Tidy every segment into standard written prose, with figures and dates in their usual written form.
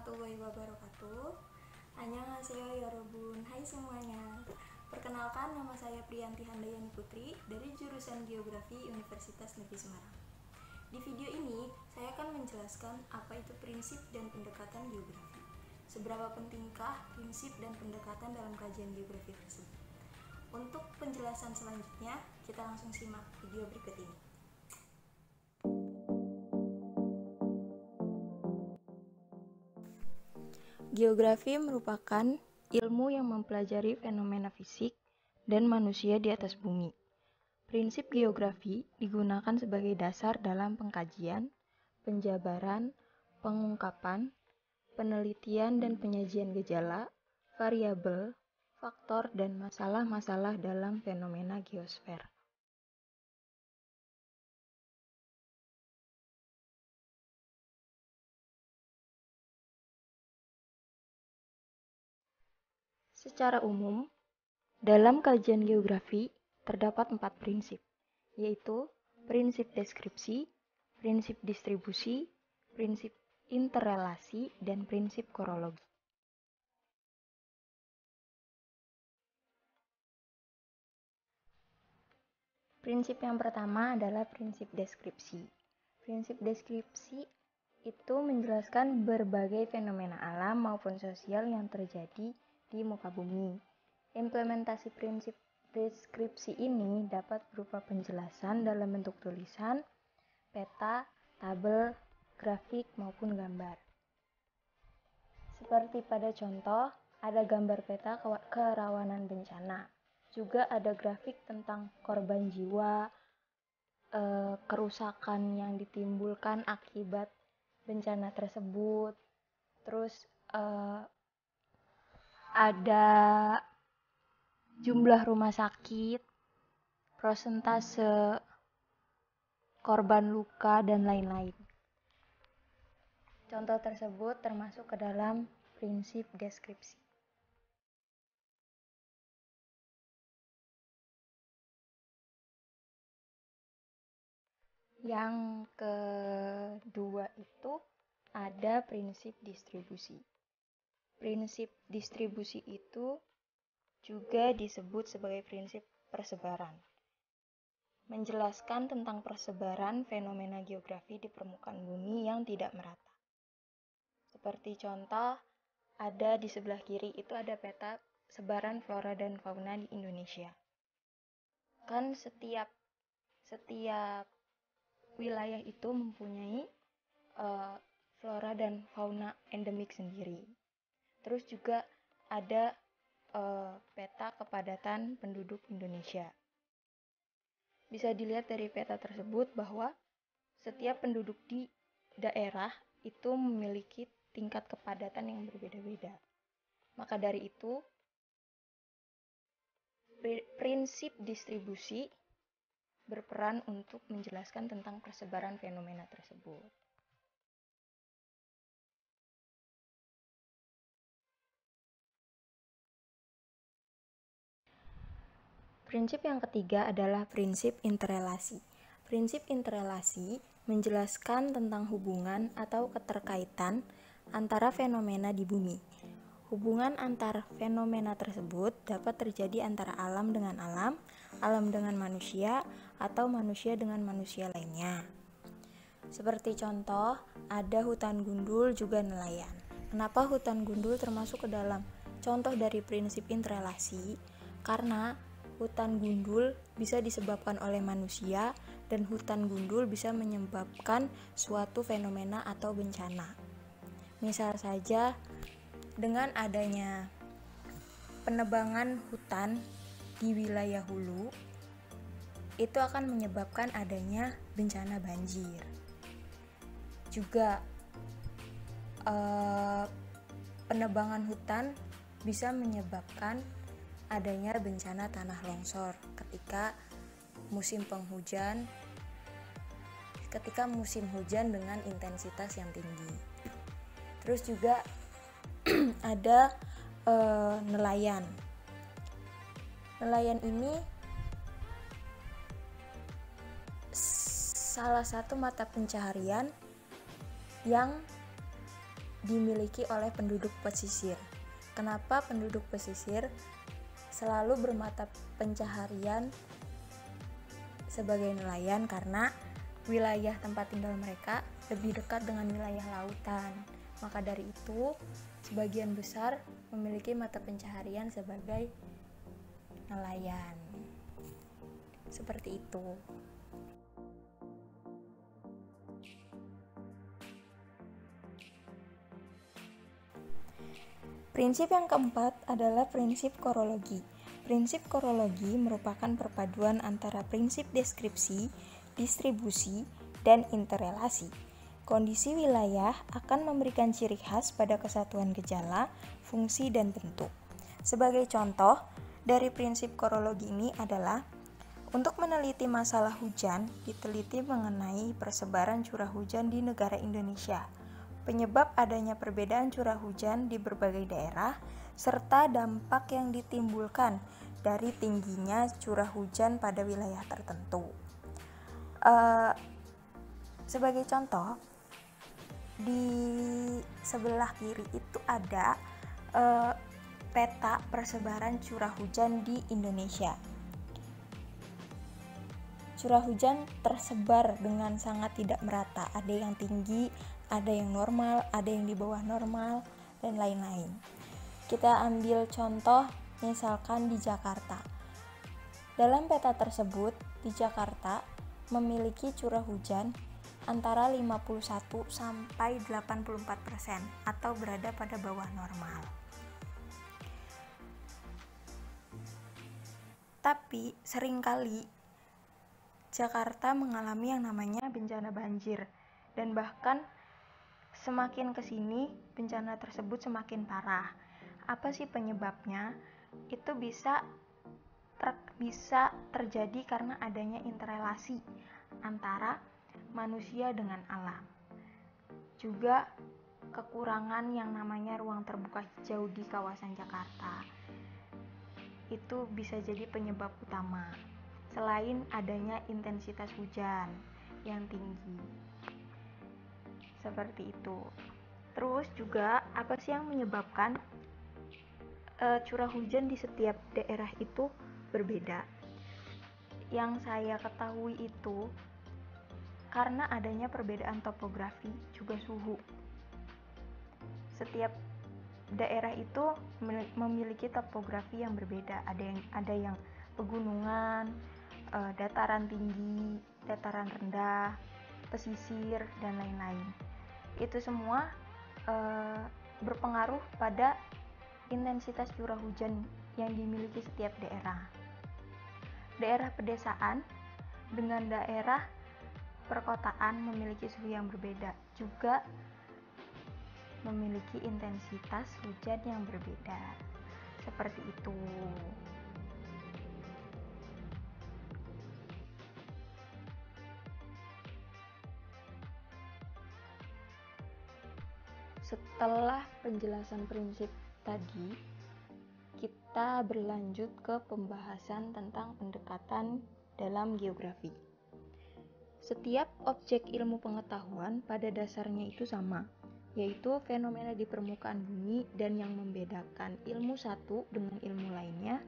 warahmatullahi wabarakatuh. Annyeonghaseyo yorobun. Hai semuanya. Perkenalkan, nama saya Priyanti Handayani Putri dari jurusan Geografi Universitas Negeri Semarang. Di video ini, saya akan menjelaskan apa itu prinsip dan pendekatan geografi. Seberapa pentingkah prinsip dan pendekatan dalam kajian geografi tersebut? Untuk penjelasan selanjutnya, kita langsung simak video berikut ini. Geografi merupakan ilmu yang mempelajari fenomena fisik dan manusia di atas bumi. Prinsip geografi digunakan sebagai dasar dalam pengkajian, penjabaran, pengungkapan, penelitian dan penyajian gejala, variabel, faktor, dan masalah-masalah dalam fenomena geosfer. Secara umum, dalam kajian geografi terdapat 4 prinsip, yaitu prinsip deskripsi, prinsip distribusi, prinsip interrelasi, dan prinsip korologi. Prinsip yang pertama adalah prinsip deskripsi. Prinsip deskripsi itu menjelaskan berbagai fenomena alam maupun sosial yang terjadi di muka bumi. Implementasi prinsip deskripsi ini dapat berupa penjelasan dalam bentuk tulisan, peta, tabel, grafik, maupun gambar. Seperti pada contoh, ada gambar peta kerawanan bencana. Juga ada grafik tentang korban jiwa, kerusakan yang ditimbulkan akibat bencana tersebut. Terus ada jumlah rumah sakit, persentase korban luka, dan lain-lain. Contoh tersebut termasuk ke dalam prinsip deskripsi. Yang kedua itu ada prinsip distribusi. Prinsip distribusi itu juga disebut sebagai prinsip persebaran. Menjelaskan tentang persebaran fenomena geografi di permukaan bumi yang tidak merata. Seperti contoh, ada di sebelah kiri itu ada peta sebaran flora dan fauna di Indonesia. Kan setiap wilayah itu mempunyai flora dan fauna endemik sendiri. Terus juga ada peta kepadatan penduduk Indonesia. Bisa dilihat dari peta tersebut bahwa setiap penduduk di daerah itu memiliki tingkat kepadatan yang berbeda-beda. Maka dari itu, prinsip distribusi berperan untuk menjelaskan tentang persebaran fenomena tersebut. Prinsip yang ketiga adalah prinsip interrelasi. Prinsip interrelasi menjelaskan tentang hubungan atau keterkaitan antara fenomena di bumi. Hubungan antar fenomena tersebut dapat terjadi antara alam dengan alam, alam dengan manusia, atau manusia dengan manusia lainnya. Seperti contoh, ada hutan gundul juga nelayan. Kenapa hutan gundul termasuk ke dalam contoh dari prinsip interrelasi? Karena hutan gundul bisa disebabkan oleh manusia dan hutan gundul bisa menyebabkan suatu fenomena atau bencana. Misal saja dengan adanya penebangan hutan di wilayah hulu, itu akan menyebabkan adanya bencana banjir. Juga penebangan hutan bisa menyebabkan adanya bencana tanah longsor ketika musim hujan dengan intensitas yang tinggi. Terus juga ada nelayan. Nelayan ini salah satu mata pencaharian yang dimiliki oleh penduduk pesisir. Kenapa penduduk pesisir selalu bermata pencaharian sebagai nelayan? Karena wilayah tempat tinggal mereka lebih dekat dengan wilayah lautan. Maka dari itu, sebagian besar memiliki mata pencaharian sebagai nelayan. Seperti itu. Prinsip yang keempat adalah prinsip korologi. Prinsip korologi merupakan perpaduan antara prinsip deskripsi, distribusi, dan interrelasi. Kondisi wilayah akan memberikan ciri khas pada kesatuan gejala, fungsi, dan bentuk. Sebagai contoh, dari prinsip korologi ini adalah untuk meneliti masalah hujan, diteliti mengenai persebaran curah hujan di negara Indonesia, penyebab adanya perbedaan curah hujan di berbagai daerah, serta dampak yang ditimbulkan dari tingginya curah hujan pada wilayah tertentu. Sebagai contoh, di sebelah kiri itu ada peta persebaran curah hujan di Indonesia. Curah hujan tersebar dengan sangat tidak merata, ada yang tinggi, ada yang normal, ada yang di bawah normal, dan lain-lain. Kita ambil contoh misalkan di Jakarta. Dalam peta tersebut, di Jakarta memiliki curah hujan antara 51 sampai 84% atau berada pada bawah normal. Tapi seringkali Jakarta mengalami yang namanya bencana banjir, dan bahkan semakin kesini bencana tersebut semakin parah. Apa sih penyebabnya? Itu bisa terjadi karena adanya interrelasi antara manusia dengan alam. Juga kekurangan yang namanya ruang terbuka hijau di kawasan Jakarta. Itu bisa jadi penyebab utama. Selain adanya intensitas hujan yang tinggi. Seperti itu. Terus juga apa sih yang menyebabkan curah hujan di setiap daerah itu berbeda? Yang saya ketahui itu karena adanya perbedaan topografi juga suhu. Setiap daerah itu memiliki topografi yang berbeda. Ada yang pegunungan, dataran tinggi, dataran rendah, pesisir, dan lain-lain. Itu semua berpengaruh pada intensitas curah hujan yang dimiliki setiap daerah. Daerah pedesaan dengan daerah perkotaan memiliki suhu yang berbeda, juga memiliki intensitas hujan yang berbeda. Seperti itu. Setelah penjelasan prinsip tadi, kita berlanjut ke pembahasan tentang pendekatan dalam geografi. Setiap objek ilmu pengetahuan pada dasarnya itu sama, yaitu fenomena di permukaan bumi, dan yang membedakan ilmu satu dengan ilmu lainnya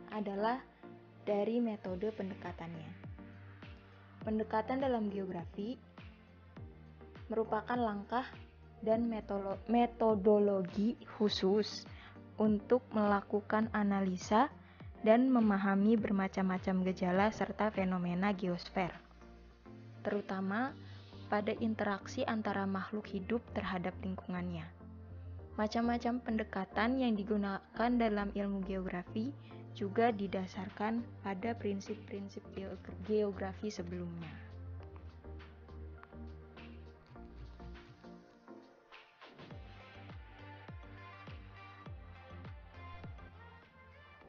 adalah dari metode pendekatannya. Pendekatan dalam geografi merupakan langkah dan metodologi khusus untuk melakukan analisa dan memahami bermacam-macam gejala serta fenomena geosfer, terutama pada interaksi antara makhluk hidup terhadap lingkungannya. Macam-macam pendekatan yang digunakan dalam ilmu geografi juga didasarkan pada prinsip-prinsip geografi sebelumnya.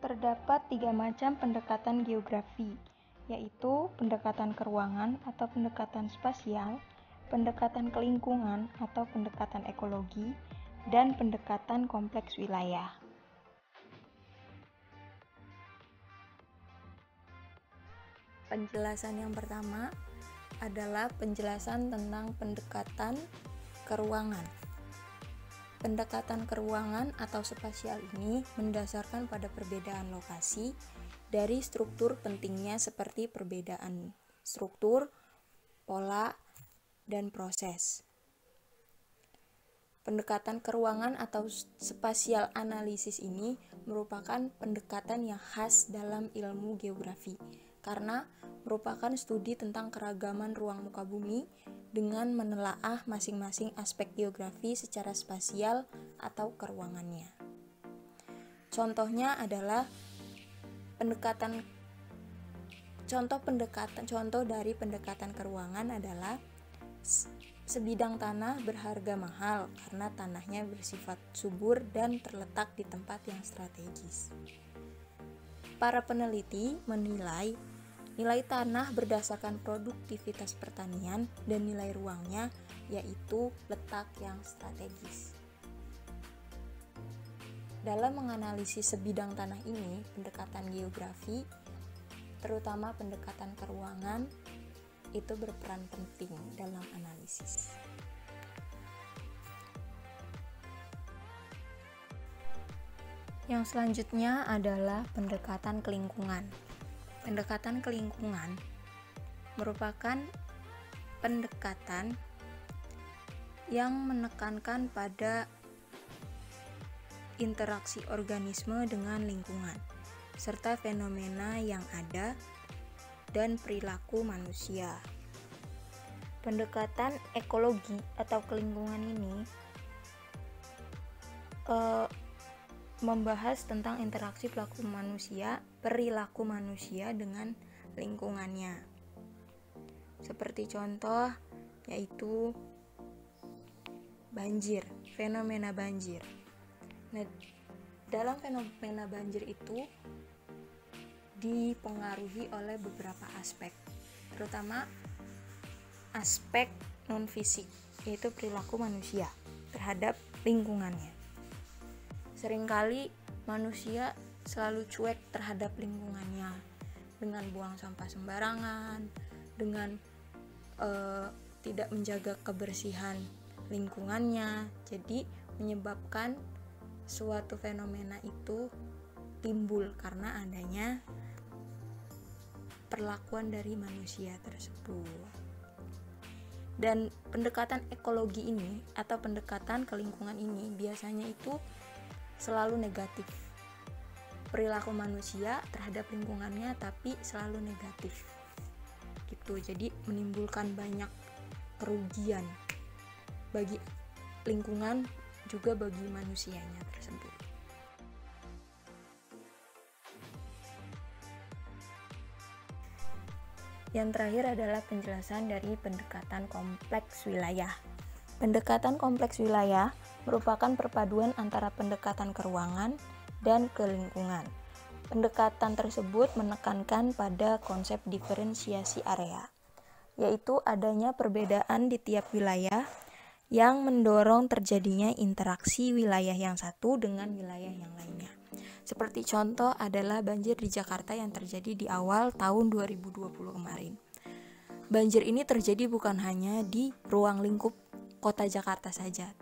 Terdapat 3 macam pendekatan geografi, yaitu pendekatan keruangan atau pendekatan spasial, pendekatan kelingkungan atau pendekatan ekologi, dan pendekatan kompleks wilayah. Penjelasan yang pertama adalah penjelasan tentang pendekatan keruangan. Pendekatan keruangan atau spasial ini mendasarkan pada perbedaan lokasi dari struktur pentingnya seperti perbedaan struktur, pola, dan proses. Pendekatan keruangan atau spasial analisis ini merupakan pendekatan yang khas dalam ilmu geografi karena merupakan studi tentang keragaman ruang muka bumi dengan menelaah masing-masing aspek geografi secara spasial atau keruangannya. Contohnya adalah contoh dari pendekatan keruangan adalah sebidang tanah berharga mahal karena tanahnya bersifat subur dan terletak di tempat yang strategis. Para peneliti menilai nilai tanah berdasarkan produktivitas pertanian dan nilai ruangnya, yaitu letak yang strategis. Dalam menganalisis sebidang tanah ini, pendekatan geografi, terutama pendekatan keruangan, itu berperan penting dalam analisis. Yang selanjutnya adalah pendekatan kelingkungan. Pendekatan kelingkungan merupakan pendekatan yang menekankan pada interaksi organisme dengan lingkungan, serta fenomena yang ada dan perilaku manusia. Pendekatan ekologi atau kelingkungan ini membahas tentang interaksi perilaku manusia dengan lingkungannya. Seperti contoh yaitu banjir, fenomena banjir. Nah, dalam fenomena banjir itu dipengaruhi oleh beberapa aspek, terutama aspek non-fisik, yaitu perilaku manusia terhadap lingkungannya. Seringkali manusia selalu cuek terhadap lingkungannya dengan buang sampah sembarangan, dengan tidak menjaga kebersihan lingkungannya. Jadi menyebabkan suatu fenomena itu timbul karena adanya perlakuan dari manusia tersebut. Dan pendekatan ekologi ini atau pendekatan ke lingkungan ini biasanya itu selalu negatif. Perilaku manusia terhadap lingkungannya tapi selalu negatif. Gitu. Jadi menimbulkan banyak kerugian bagi lingkungan juga bagi manusianya tersebut. Yang terakhir adalah penjelasan dari pendekatan kompleks wilayah. Pendekatan kompleks wilayah merupakan perpaduan antara pendekatan keruangan dan ke lingkungan. Pendekatan tersebut menekankan pada konsep diferensiasi area, yaitu adanya perbedaan di tiap wilayah yang mendorong terjadinya interaksi wilayah yang satu dengan wilayah yang lainnya. Seperti contoh adalah banjir di Jakarta yang terjadi di awal tahun 2020 kemarin. Banjir ini terjadi bukan hanya di ruang lingkup kota Jakarta saja,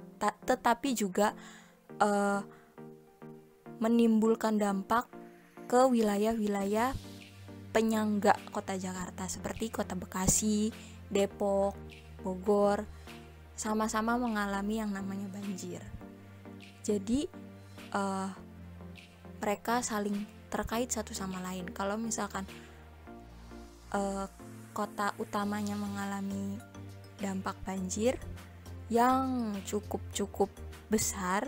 tetapi juga menimbulkan dampak ke wilayah-wilayah penyangga kota Jakarta seperti kota Bekasi, Depok, Bogor, sama-sama mengalami yang namanya banjir. Jadi mereka saling terkait satu sama lain. Kalau misalkan kota utamanya mengalami dampak banjir yang cukup besar,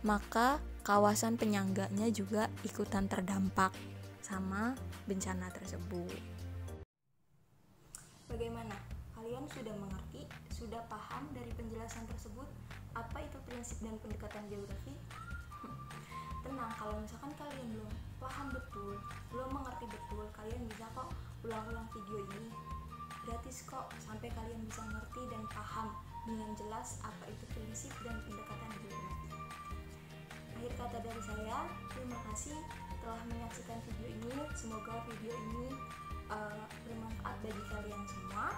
maka kawasan penyangganya juga ikutan terdampak sama bencana tersebut. Bagaimana? Kalian sudah mengerti? Sudah paham dari penjelasan tersebut? Apa itu prinsip dan pendekatan geografi? Tenang, kalau misalkan kalian belum paham betul, belum mengerti betul, kalian bisa kok ulang-ulang video ini. Gratis kok, sampai kalian bisa ngerti dan paham dengan jelas apa itu prinsip dan pendekatan geografi. Akhir kata dari saya, terima kasih telah menyaksikan video ini. Semoga video ini bermanfaat bagi kalian semua.